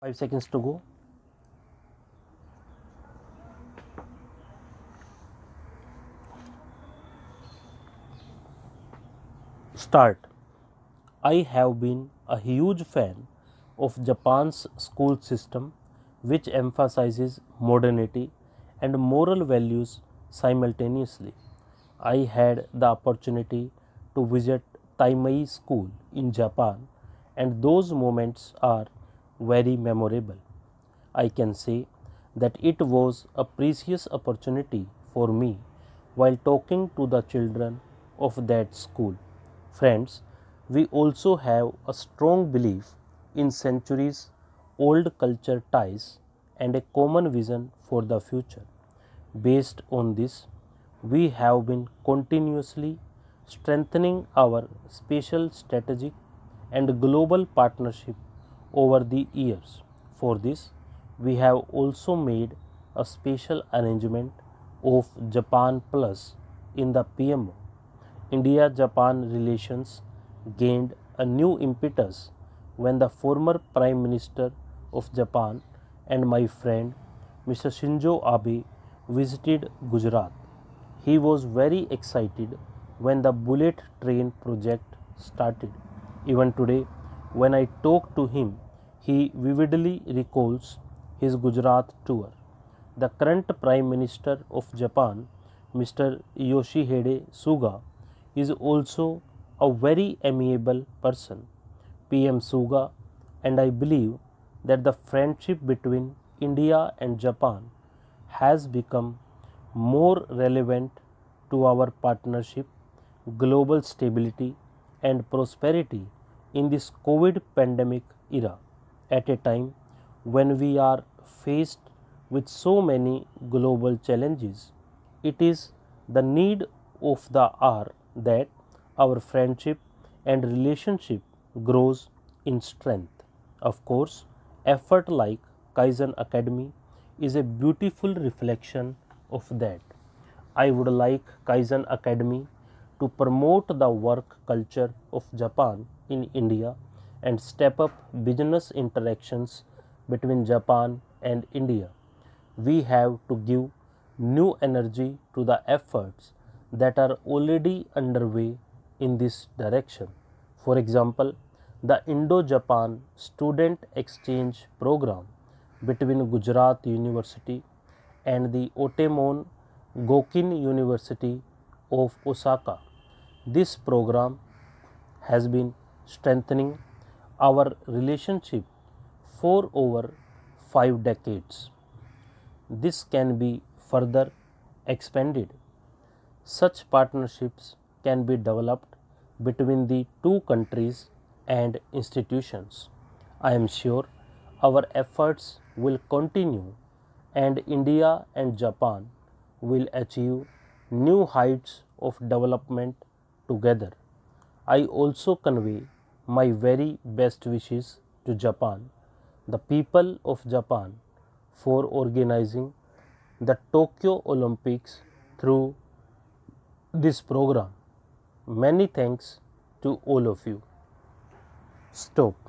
5 seconds to go. Start. I have been a huge fan of Japan's school system, which emphasizes modernity and moral values simultaneously. I had the opportunity to visit Taimei School in Japan, and those moments are very memorable. I can say that it was a precious opportunity for me while talking to the children of that school. Friends, we also have a strong belief in centuries old culture ties and a common vision for the future. Based on this, we have been continuously strengthening our spatial strategic and global partnership over the years. For this, we have also made a special arrangement of Japan Plus in the PMO. India Japan relations gained a new impetus when the former Prime Minister of Japan and my friend Mr. Shinzo Abe visited Gujarat. He was very excited when the bullet train project started. Even today, when I talk to him, he vividly recalls his Gujarat tour. The current Prime Minister of Japan, Mr. Yoshihide Suga, is also a very amiable person. PM Suga and I believe that the friendship between India and Japan has become more relevant to our partnership, global stability, and prosperity in this COVID pandemic era, at a time when we are faced with so many global challenges. It is the need of the hour that our friendship and relationship grows in strength. Of course, effort like Kaizen Academy is a beautiful reflection of that. I would like Kaizen Academy to promote the work culture of Japan in India and step up business interactions between Japan and India. We have to give new energy to the efforts that are already underway in this direction. For example, the Indo Japan Student Exchange Program between Gujarat University and the Otemon Gokin University of Osaka. This program has been strengthening our relationship for over 5 decades. This can be further expanded. Such partnerships can be developed between the two countries and institutions. I am sure our efforts will continue and India and Japan will achieve new heights of development together. I also convey my very best wishes to Japan, the people of Japan, for organizing the Tokyo Olympics through this program. Many thanks to all of you. Stop.